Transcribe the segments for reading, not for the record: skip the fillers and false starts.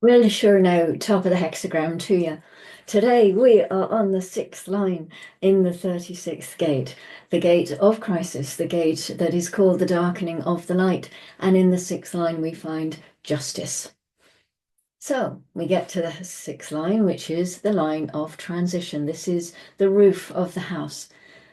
Well, sure now, top of the hexagram to you. Today we are on the sixth line in the 36th gate, the gate of crisis, the gate that is called the darkening of the light. And in the sixth line we find justice. So we get to the sixth line, which is the line of transition. This is the roof of the house.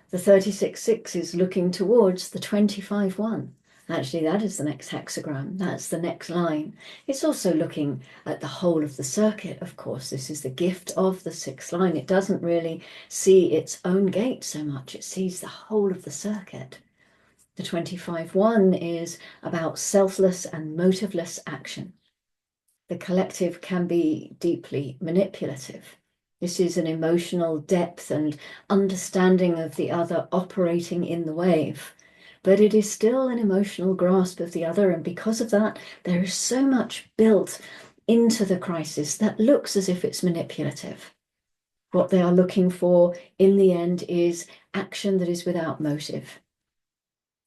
The 36-6 is looking towards the 25-1. Actually, that is the next hexagram. That's the next line. It's also looking at the whole of the circuit, of course. This is the gift of the sixth line. It doesn't really see its own gate so much. It sees the whole of the circuit. The 25-1 is about selfless and motiveless action. The collective can be deeply manipulative. This is an emotional depth and understanding of the other operating in the wave, but it is still an emotional grasp of the other. And because of that, there is so much built into the crisis that looks as if it's manipulative. What they are looking for in the end is action that is without motive.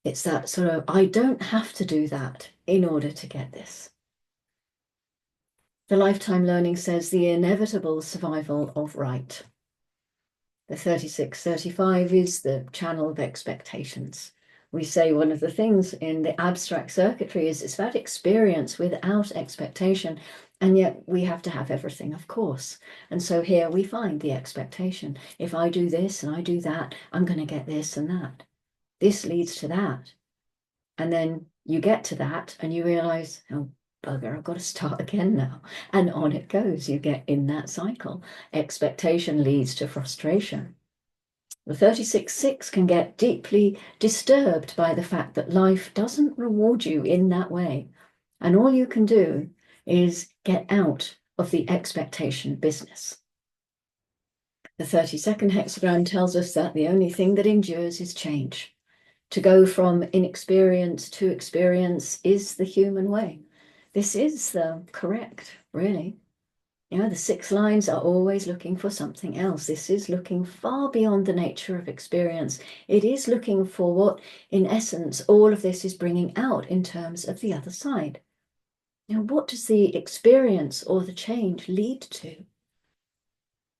It's that sort of, I don't have to do that in order to get this. The lifetime learning says the inevitable survival of right. The 36-35 is the channel of expectations. We say one of the things in the abstract circuitry is it's about experience without expectation, and yet we have to have everything, of course. And so here we find the expectation. If I do this and I do that, I'm going to get this and that. This leads to that. And then you get to that and you realize, oh, bugger, I've got to start again now. And on it goes. You get in that cycle. Expectation leads to frustration. The 36-6 can get deeply disturbed by the fact that life doesn't reward you in that way. And all you can do is get out of the expectation business. The 32nd hexagram tells us that the only thing that endures is change. To go from inexperience to experience is the human way. This is the correct, really. The 6 lines are always looking for something else. This is looking far beyond the nature of experience. It is looking for what, in essence, all of this is bringing out in terms of the other side. What does the experience or the change lead to?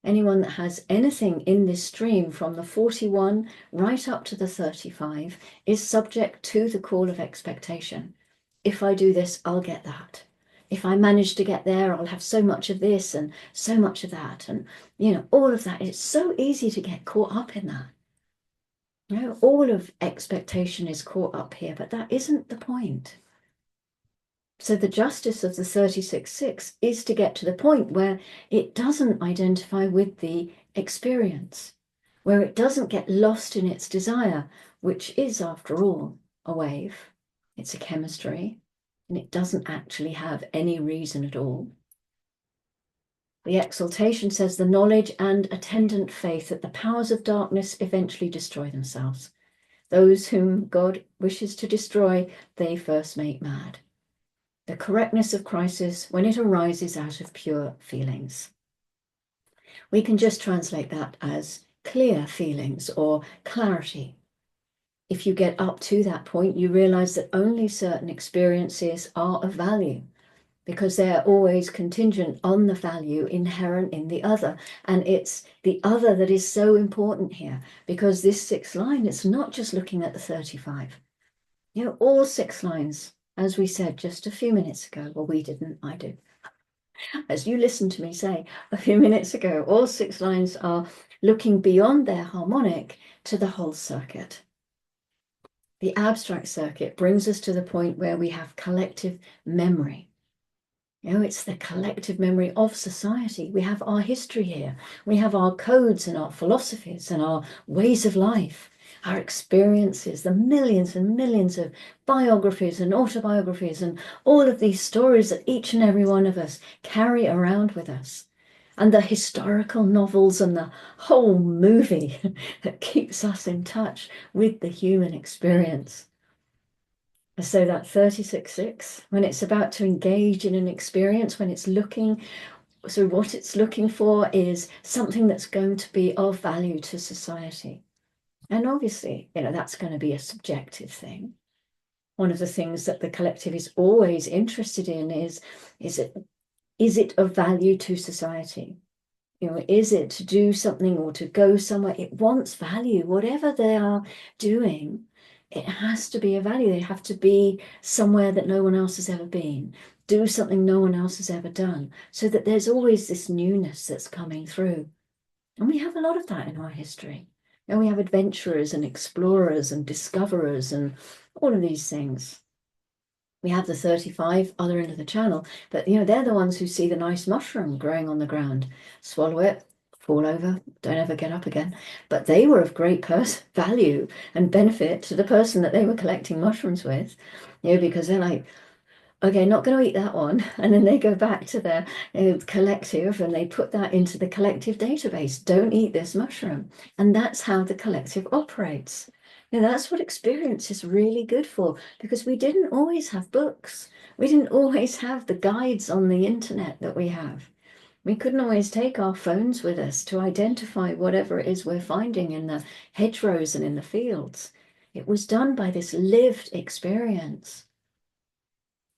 Anyone that has anything in this stream from the 41 right up to the 35 is subject to the call of expectation. If I do this, I'll get that. If I manage to get there, I'll have so much of this and so much of that. And, all of that. It's so easy to get caught up in that. All of expectation is caught up here, but that isn't the point. So the justice of the 36-6 is to get to the point where it doesn't identify with the experience, where it doesn't get lost in its desire, which is, after all, a wave. It's a chemistry, and it doesn't actually have any reason at all. The exaltation says the knowledge and attendant faith that the powers of darkness eventually destroy themselves. Those whom God wishes to destroy, they first make mad. The correctness of crisis when it arises out of pure feelings. We can just translate that as clear feelings or clarity. If you get up to that point, you realize that only certain experiences are of value because they're always contingent on the value inherent in the other. And it's the other that is so important here, because this 6th line, it's not just looking at the 35. All 6 lines, as we said just a few minutes ago, well, we didn't, I did. As you listened to me say a few minutes ago, all 6 lines are looking beyond their harmonic to the whole circuit. The abstract circuit brings us to the point where we have collective memory. It's the collective memory of society. We have our history here. We have our codes and our philosophies and our ways of life, our experiences, the millions and millions of biographies and autobiographies and all of these stories that each and every one of us carry around with us. And the historical novels and the whole movie that keeps us in touch with the human experience. So that 36-6, when it's about to engage in an experience, when it's looking, so what it's looking for is something that's going to be of value to society. And obviously, that's going to be a subjective thing. One of the things that the collective is always interested in is it, Is it of value to society? Is it to do something or to go somewhere? It wants value. Whatever they are doing, it has to be a value. They have to be somewhere that no one else has ever been, do something no one else has ever done, so that there's always this newness that's coming through. And we have a lot of that in our history. And we have adventurers and explorers and discoverers and all of these things. We have the 35 other end of the channel, but they're the ones who see the nice mushroom growing on the ground, swallow it, fall over, don't ever get up again. But they were of great value and benefit to the person that they were collecting mushrooms with, because they're like, okay, not going to eat that one. And then they go back to their collective and they put that into the collective database. Don't eat this mushroom. And that's how the collective operates. That's what experience is really good for, because we didn't always have books. We didn't always have the guides on the internet that we have. We couldn't always take our phones with us to identify whatever it is we're finding in the hedgerows and in the fields. It was done by this lived experience.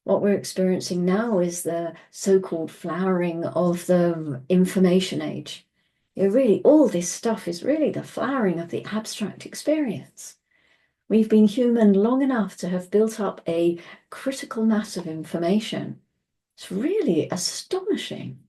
What we're experiencing now is the so-called flowering of the information age. Really, all this stuff is really the flowering of the abstract experience. We've been human long enough to have built up a critical mass of information. It's really astonishing.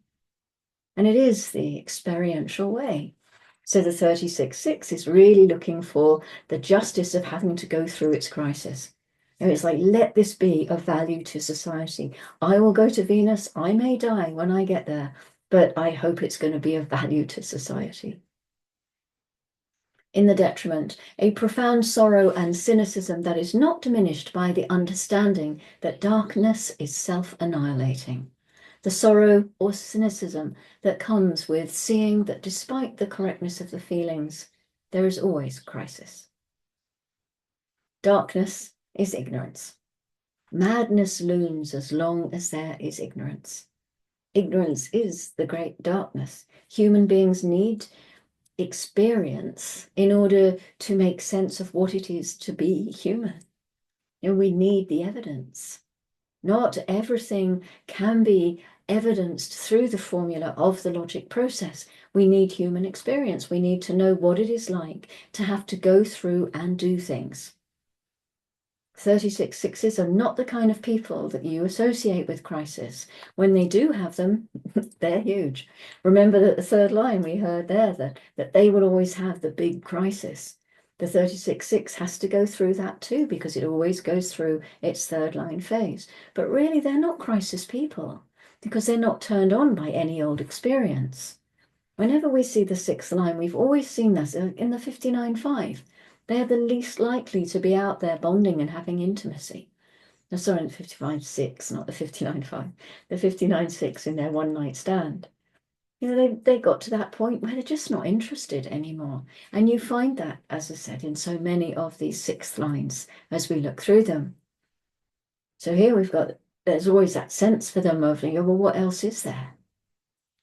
And it is the experiential way. So the 36-6 is really looking for the justice of having to go through its crisis. It's like, let this be of value to society. I will go to Venus. I may die when I get there, but I hope it's going to be of value to society. In the detriment, a profound sorrow and cynicism that is not diminished by the understanding that darkness is self-annihilating. The sorrow or cynicism that comes with seeing that despite the correctness of the feelings, there is always crisis. Darkness is ignorance. Madness looms as long as there is ignorance. Ignorance is the great darkness. Human beings need experience in order to make sense of what it is to be human. We need the evidence. Not everything can be evidenced through the formula of the logic process. We need human experience. We need to know what it is like to have to go through and do things. 36-6s are not the kind of people that you associate with crisis. When they do have them, they're huge. Remember that the third line we heard there, that they will always have the big crisis. The 36-6 has to go through that too, because it always goes through its third line phase. But really, they're not crisis people, because they're not turned on by any old experience. Whenever we see the sixth line, we've always seen this in the 59-5. They're the least likely to be out there bonding and having intimacy. No, sorry, the 55-6, not the 59-5. The 59-6 in their one-night stand. They got to that point where they're just not interested anymore. And you find that, as I said, in so many of these sixth lines as we look through them. So here there's always that sense for them of, well, what else is there?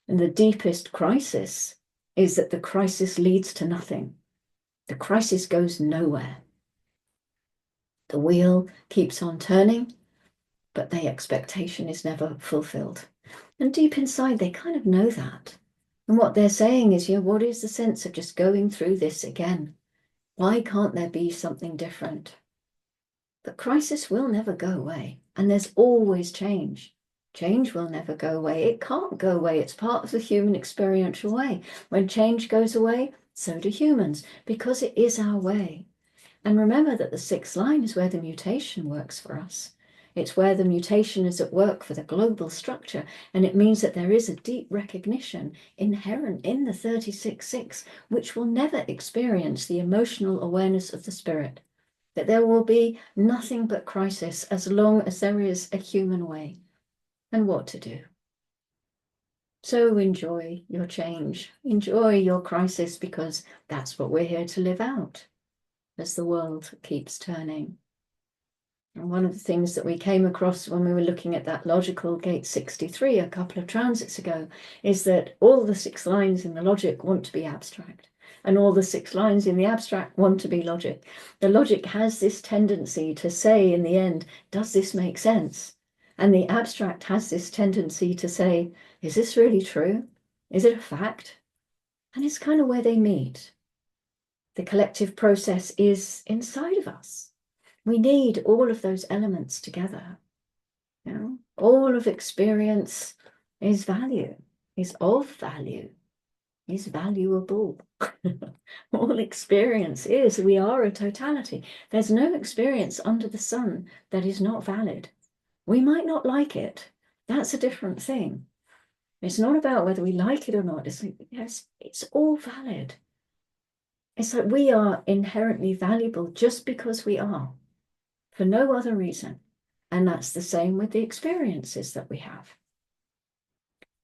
And the deepest crisis is that the crisis leads to nothing. The crisis goes nowhere. The wheel keeps on turning, but the expectation is never fulfilled. And deep inside, they kind of know that. And what they're saying is, what is the sense of just going through this again? Why can't there be something different? The crisis will never go away, and there's always change. Change will never go away. It can't go away. It's part of the human experiential way. When change goes away, so do humans, because it is our way. And remember that the sixth line is where the mutation works for us. It's where the mutation is at work for the global structure, and it means that there is a deep recognition inherent in the 36-6, which will never experience the emotional awareness of the spirit, that there will be nothing but crisis as long as there is a human way. And what to do? So enjoy your change, enjoy your crisis, because that's what we're here to live out as the world keeps turning. And one of the things that we came across when we were looking at that logical gate 63 a couple of transits ago is that all the 6 lines in the logic want to be abstract, and all the 6 lines in the abstract want to be logic. The logic has this tendency to say in the end, does this make sense? And the abstract has this tendency to say, is this really true? Is it a fact? And it's kind of where they meet. The collective process is inside of us. We need all of those elements together. You know, all of experience is value, is of value, is valuable. All experience is, we are a totality. There's no experience under the sun that is not valid. We might not like it. That's a different thing. It's not about whether we like it or not. It's like, yes, it's all valid. It's like we are inherently valuable just because we are, for no other reason. And that's the same with the experiences that we have.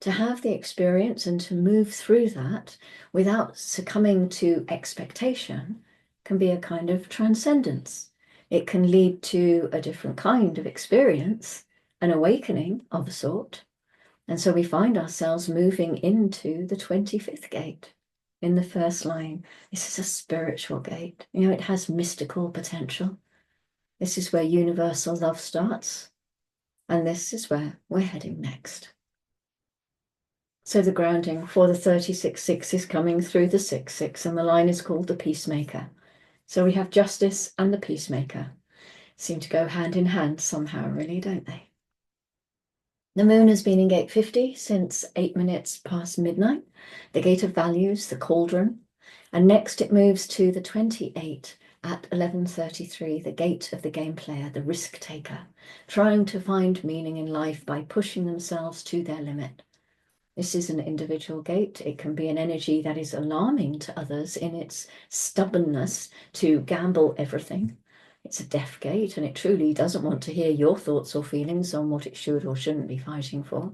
To have the experience and to move through that without succumbing to expectation can be a kind of transcendence. It can lead to a different kind of experience, an awakening of a sort. And so we find ourselves moving into the 25th gate in the first line. This is a spiritual gate. You know, it has mystical potential. This is where universal love starts. And this is where we're heading next. So the grounding for the 36-6 is coming through the 6-6, and the line is called the peacemaker. So we have justice and the peacemaker. Seem to go hand in hand somehow, really, don't they? The moon has been in gate 50 since 8 minutes past midnight, the gate of values, the cauldron. And next it moves to the 28 at 11:33, the gate of the game player, the risk taker, trying to find meaning in life by pushing themselves to their limit. This is an individual gate. It can be an energy that is alarming to others in its stubbornness to gamble everything. It's a deaf gate, and it truly doesn't want to hear your thoughts or feelings on what it should or shouldn't be fighting for.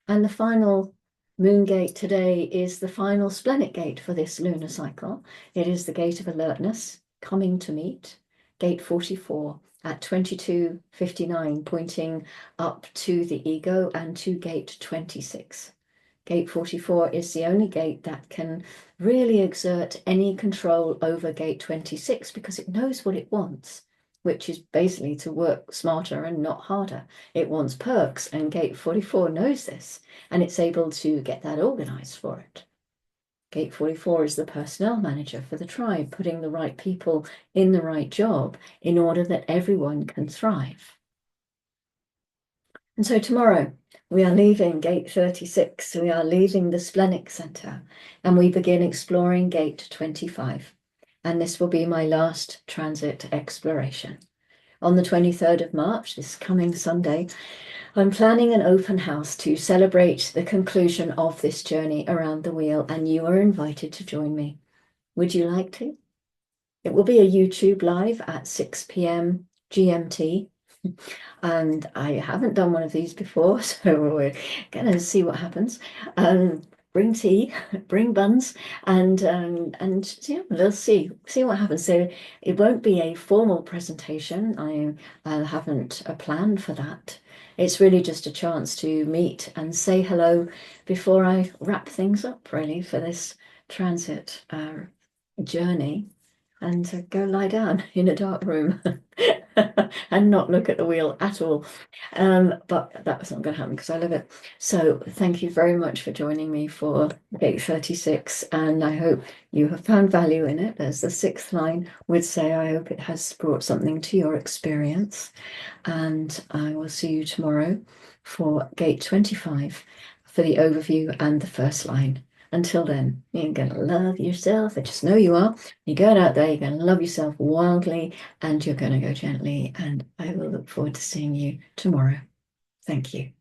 And the final moon gate today is the final splenic gate for this lunar cycle. It is the gate of alertness, coming to meet, gate 44 at 22:59, pointing up to the ego and to gate 26. Gate 44 is the only gate that can really exert any control over gate 26 because it knows what it wants, which is basically to work smarter and not harder. It wants perks, and gate 44 knows this, and it's able to get that organized for it. Gate 44 is the personnel manager for the tribe, putting the right people in the right job in order that everyone can thrive. And so tomorrow we are leaving gate 36, we are leaving the splenic center, and we begin exploring gate 25. And this will be my last transit exploration. On the 23rd of March, this coming Sunday, I'm planning an open house to celebrate the conclusion of this journey around the wheel, and you are invited to join me. Would you like to? It will be a YouTube live at 6 p.m. GMT. And I haven't done one of these before, so we're going to see what happens. Bring tea, bring buns, and yeah, we'll see what happens. So it won't be a formal presentation. I haven't a plan for that. It's really just a chance to meet and say hello before I wrap things up, really, for this transit journey, and to go lie down in a dark room and not look at the wheel at all. But that was not going to happen because I love it. So thank you very much for joining me for gate 36, and I hope you have found value in it. As the sixth line would say, I hope it has brought something to your experience. And I will see you tomorrow for gate 25 for the overview and the first line. Until then, you're going to love yourself. I just know you are. You're going out there, you're going to love yourself wildly, and you're going to go gently. And I will look forward to seeing you tomorrow. Thank you.